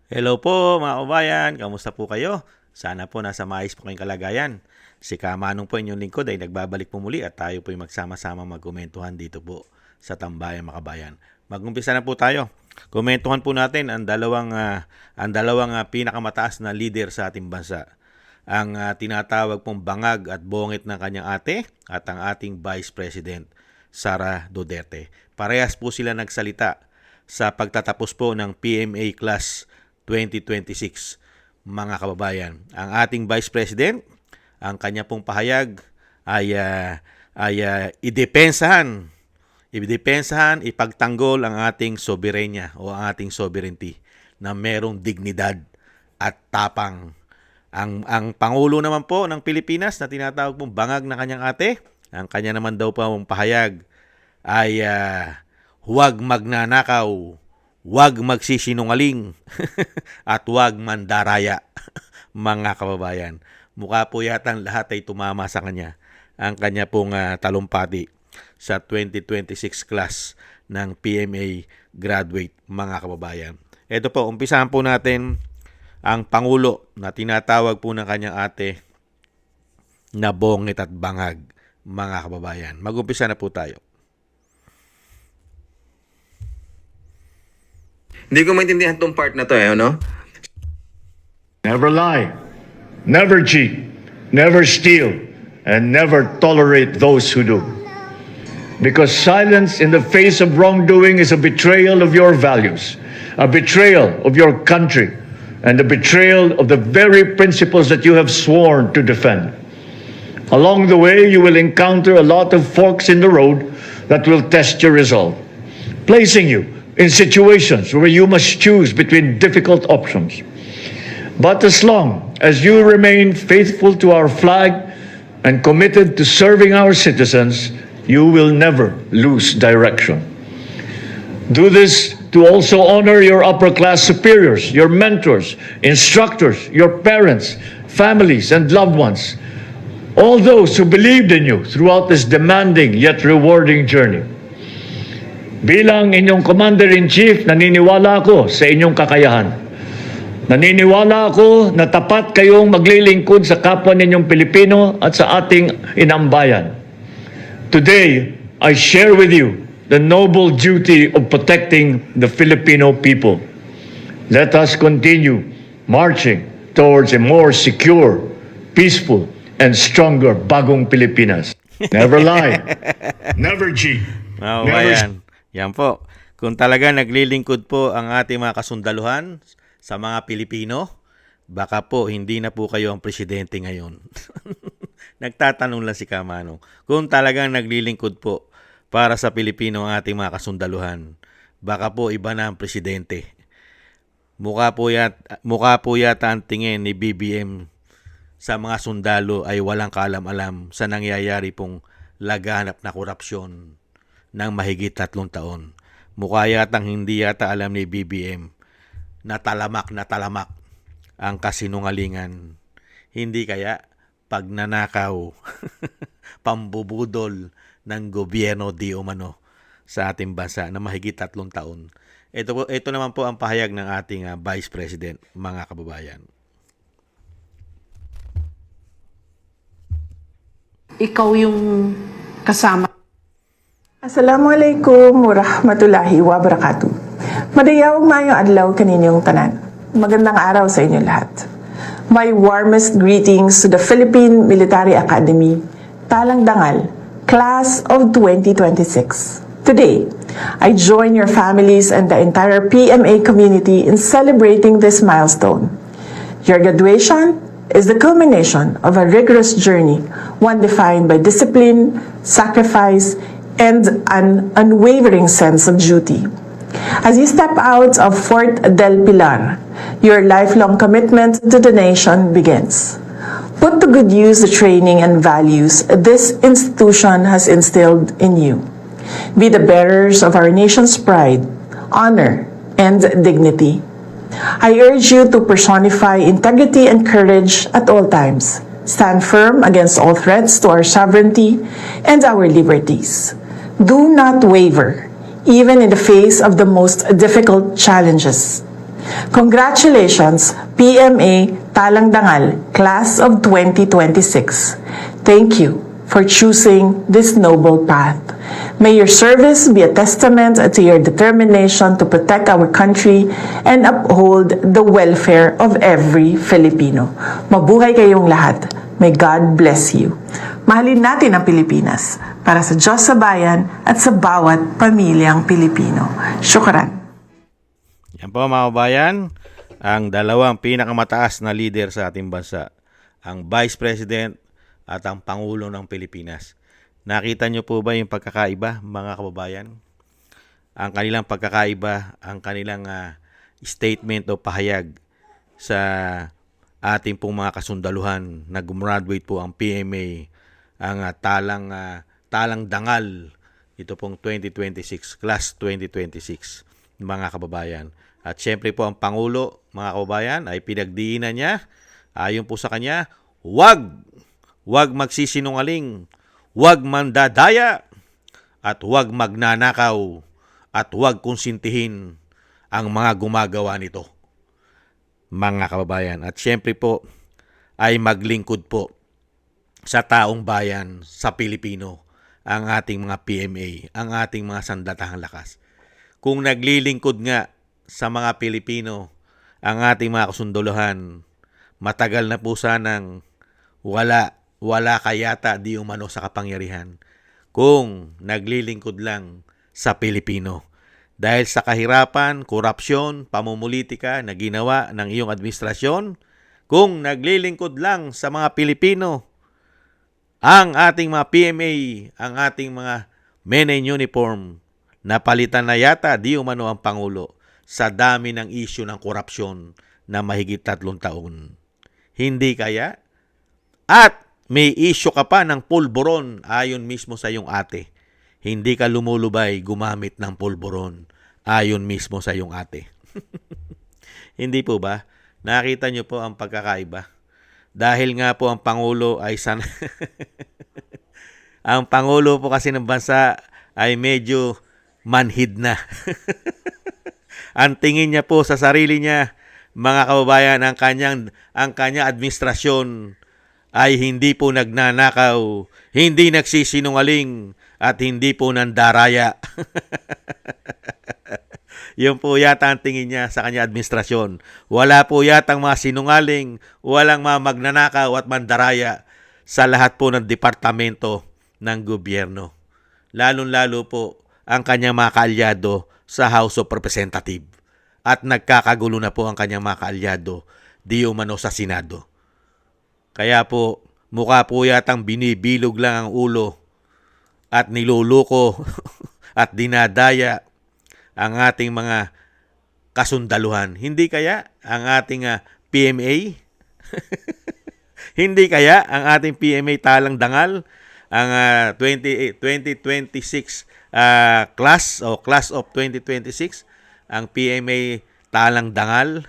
Hello po mga kabayan, kamusta po kayo? Sana po nasa maayos po kayong kalagayan. Si Kamanong po inyong lingkod ay nagbabalik po muli at tayo po ay magsama-sama magkomentuhan dito po sa Tambayan mga kabayan. Mag-umpisa na po tayo. Komentuhan po natin ang dalawang pinakamataas na leader sa ating bansa. Ang tinatawag pong bangag at bongit ng kanyang ate at ang ating Vice President, Sara Duterte. Parehas po sila nagsalita sa pagtatapos po ng PMA Class 2026, mga kababayan. Ang ating Vice President, ang kanya pong pahayag ay idepensahan, ipagtanggol ang ating soberenya o ang ating sovereignty na merong dignidad at tapang. Ang Pangulo naman po ng Pilipinas na tinatawag pong bangag na kanyang ate, ang kanya naman daw pong pahayag ay huwag magnanakaw, huwag magsisinungaling, at huwag mandaraya, mga kababayan. Mukha po yatang lahat ay tumama sa kanya. Ang kanya pong talumpati sa 2026 class ng PMA graduate, mga kababayan. Ito po, umpisahan po natin ang Pangulo na tinatawag po ng kanyang ate na bongit at bangag, mga kababayan. Mag-umpisa na po tayo. Hindi ko maintindihan tong part na to no? Never lie, never cheat, never steal, and never tolerate those who do. Because silence in the face of wrongdoing is a betrayal of your values, a betrayal of your country, and a betrayal of the very principles that you have sworn to defend. Along the way, you will encounter a lot of forks in the road that will test your resolve, placing you in situations where you must choose between difficult options. But as long as you remain faithful to our flag and committed to serving our citizens, you will never lose direction. Do this to also honor your upper-class superiors, your mentors, instructors, your parents, families, and loved ones, all those who believed in you throughout this demanding yet rewarding journey. Bilang inyong Commander-in-Chief, naniniwala ako sa inyong kakayahan. Naniniwala ako na tapat kayong maglilingkod sa kapwa ninyong Pilipino at sa ating inambayan. Today, I share with you the noble duty of protecting the Filipino people. Let us continue marching towards a more secure, peaceful, and stronger bagong Pilipinas. Never lie, never cheat, Ayan. Yan po. Kung talaga naglilingkod po ang ating mga kasundaluhan sa mga Pilipino, baka po hindi na po kayo ang presidente ngayon. Nagtatanong lang si Kamano. Kung talagang naglilingkod po para sa Pilipino ang ating mga kasundaluhan, baka po iba na ang presidente. Mukha po yata ang tingin ni BBM sa mga sundalo ay walang kaalam-alam sa nangyayari pong laganap na korupsyon ng mahigit 3 taon. Mukha yatang hindi yata alam ni BBM na talamak ang kasinungalingan. Hindi kaya pagnanakaw, pambubudol ng gobyerno di umano sa ating bansa na mahigit 3 taon. Ito naman po ang pahayag ng ating Vice President, mga kababayan. Ikaw yung kasama. Assalamualaikum warahmatullahi wabarakatuh. Madayawag mayong adlaw kaninyong tanan. Magandang araw sa inyo lahat. My warmest greetings to the Philippine Military Academy, Talang Dangal, Class of 2026. Today, I join your families and the entire PMA community in celebrating this milestone. Your graduation is the culmination of a rigorous journey, one defined by discipline, sacrifice, and an unwavering sense of duty. As you step out of Fort del Pilar, your lifelong commitment to the nation begins. Put to good use the training and values this institution has instilled in you. Be the bearers of our nation's pride, honor, and dignity. I urge you to personify integrity and courage at all times. Stand firm against all threats to our sovereignty and our liberties. Do not waver, even in the face of the most difficult challenges. Congratulations, PMA Talang Dangal, Class of 2026. Thank you for choosing this noble path. May your service be a testament to your determination to protect our country and uphold the welfare of every Filipino. Mabuhay kayong lahat. May God bless you. Mahalin natin ang Pilipinas para sa Diyos sa bayan at sa bawat pamilyang Pilipino. Syukran. Yan po mga kabayan, ang dalawang pinakamataas na leader sa ating bansa, ang Vice President at ang Pangulo ng Pilipinas. Nakita niyo po ba yung pagkakaiba mga kababayan? Ang kanilang pagkakaiba, ang kanilang statement o pahayag sa ating pong mga kasundaluhan na gumraduate po ang PMA, ang talang dangal, ito pong 2026, Class 2026 mga kababayan. At syempre po ang Pangulo, mga kababayan, ay pinagdiinan niya, ayon po sa kanya, Huwag magsisinungaling, huwag mandadaya, at huwag magnanakaw, at huwag konsintihin ang mga gumagawa nito, mga kababayan. At syempre po, ay maglingkod po sa taong bayan, sa Pilipino, ang ating mga PMA, ang ating mga sandatahang lakas. Kung naglilingkod nga sa mga Pilipino, ang ating mga kasunduluhan, matagal na po sanang wala kayata di umano sa kapangyarihan kung naglilingkod lang sa Pilipino. Dahil sa kahirapan, korupsyon, pamumulitika na ginawa ng iyong administrasyon, kung naglilingkod lang sa mga Pilipino, ang ating mga PMA, ang ating mga men in uniform, napalitan na yata di umano ang Pangulo sa dami ng issue ng korupsyon na mahigit 3 taon. Hindi kaya? At may issue ka pa ng pulburon ayon mismo sa iyong ate. Hindi ka lumulubay gumamit ng pulburon ayon mismo sa iyong ate. Hindi po ba? Nakita niyo po ang pagkakaiba. Dahil nga po ang Pangulo ay ang Pangulo po kasi ng bansa ay medyo manhid na. Ang tingin niya po sa sarili niya, mga kababayan, ang kanyang administrasyon ay hindi po nagnanakaw, hindi nagsisinungaling, at hindi po nandaraya. Yun po yata ang tingin niya sa kanya administrasyon. Wala po yatang mga sinungaling, walang mga magnanakaw at mandaraya sa lahat po ng departamento ng gobyerno. Lalong-lalo po ang kanyang mga kaalyado sa House of Representatives. At nagkakagulo na po ang kanyang mga kaalyado di umano sa Senado. Kaya po, mukha po yatang binibilog lang ang ulo at niluluko at dinadaya ang ating mga kasundaluhan. Hindi kaya ang ating PMA? Hindi kaya ang ating PMA Talang Dangal, ang 2026 class o Class of 2026, ang PMA Talang Dangal?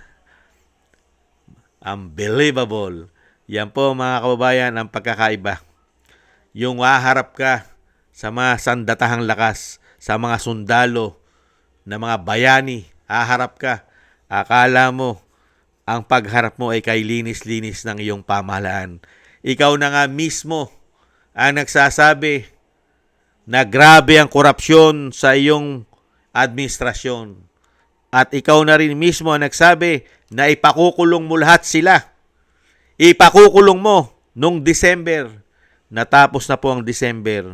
Unbelievable. Yan po mga kababayan ang pagkakaiba. Yung haharap ka sa mga sandatahang lakas, sa mga sundalo, na mga bayani, haharap ka. Akala mo, ang pagharap mo ay kay linis-linis ng iyong pamahalaan. Ikaw na nga mismo ang nagsasabi na grabe ang korupsyon sa iyong administrasyon. At ikaw na rin mismo ang nagsabi na ipakukulong mo lahat sila. Ipakukulong mo nung December. Natapos na po ang December.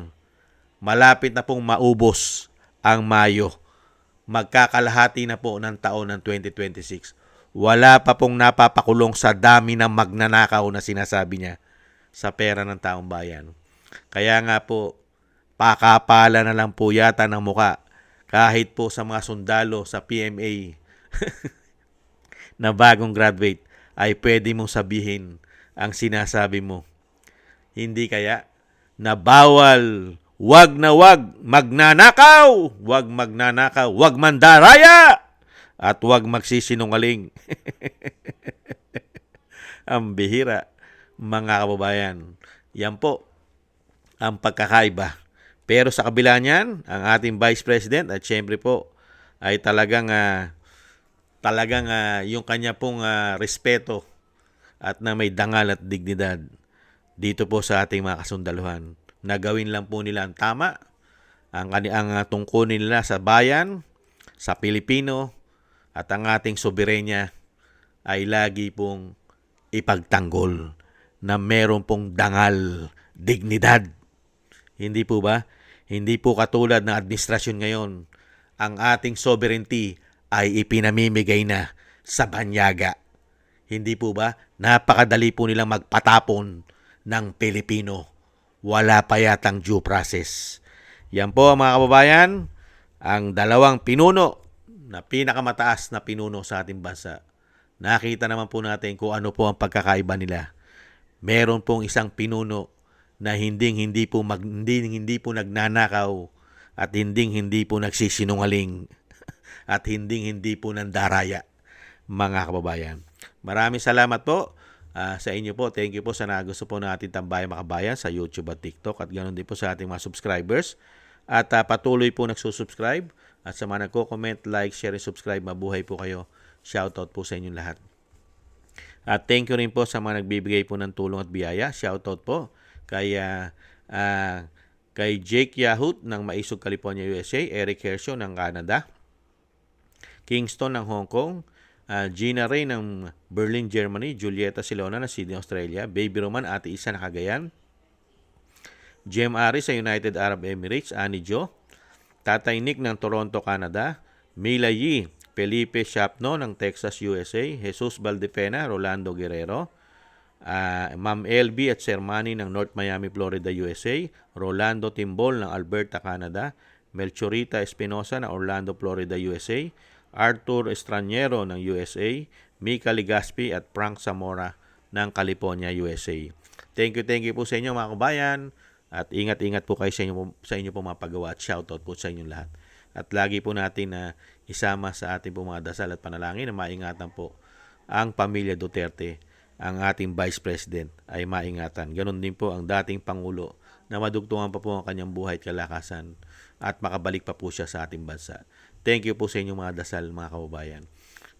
Malapit na pong maubos ang Mayo. Magkakalahati na po ng taon ng 2026. Wala pa pong napapakulong sa dami ng magnanakaw na sinasabi niya sa pera ng taong bayan. Kaya nga po, pakapala na lang po yata ng muka kahit po sa mga sundalo sa PMA na bagong graduate ay pwede mong sabihin ang sinasabi mo. Hindi kaya na bawal, wag magnanakaw, wag mandaraya, at wag magsisinungaling. Ang bihira, mga kababayan. Yan po ang pagkakaiba. Pero sa kabila niyan, ang ating Vice President at syempre po ay talagang talagang yung kanya pong respeto at na may dangal at dignidad dito po sa ating mga kasundaluhan. Nagawin lang po nila ang tama, ang tungkulin nila sa bayan, sa Pilipino, at ang ating soberenya ay lagi pong ipagtanggol na meron pong dangal, dignidad. Hindi po ba? Hindi po katulad ng administrasyon ngayon. Ang ating sovereignty ay ipinamimigay na sa banyaga. Hindi po ba? Napakadali po nilang magpatapon ng Pilipino. Wala pa yatang due process. Yan po mga kababayan, ang dalawang pinuno na pinakamataas na pinuno sa ating bansa. Nakita naman po natin kung ano po ang pagkakaiba nila. Meron pong isang pinuno na hindi po nagnanakaw at hindi po nagsisinungaling at hindi po nandaraya, mga kababayan. Maraming salamat po sa inyo po. Thank you po sa nagusto po natin Tambayang Makabayan sa YouTube at TikTok at ganoon din po sa ating mga subscribers. At patuloy po nagsusubscribe at sa mga nagko-comment, like, share, and subscribe. Mabuhay po kayo. Shoutout po sa inyong lahat. At thank you rin po sa mga nagbibigay po ng tulong at biyaya. Shoutout po kay Jake Yahut ng Maisog, California, USA, Eric Hersho ng Canada, Kingston ng Hong Kong, Gina Ray ng Berlin, Germany, Julieta Silona ng Sydney, Australia, Baby Roman, Ate Isa ng Cagayan, Jem Ari sa United Arab Emirates, Annie Jo, Tatay Nick ng Toronto, Canada, Mila Yi, Felipe Shapno ng Texas, USA, Jesus Valdepena, Rolando Guerrero, Ma'am LB at Sir Manny ng North Miami, Florida, USA, Rolando Timbol ng Alberta, Canada, Melchorita Espinosa ng Orlando, Florida, USA, Arthur Estraniero ng USA, Mika Ligaspi at Frank Zamora ng California, USA. Thank you po sa inyo mga kabayan at ingat-ingat po kayo sa inyo po mga paggawa at shoutout po sa inyong lahat. At lagi po natin na isama sa ating po mga dasal at panalangin na maingatan po ang pamilya Duterte, ang ating Vice President ay maingatan. Ganon din po ang dating Pangulo na madugtungan pa po ang kanyang buhay at kalakasan at makabalik pa po siya sa ating bansa. Thank you po sa inyong mga dasal mga kababayan.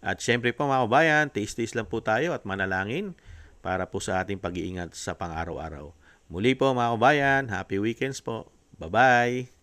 At syempre po mga kababayan, tiis-tiis lang po tayo at manalangin para po sa ating pag-iingat sa pang-araw-araw. Muli po mga kababayan, happy weekends po. Bye-bye!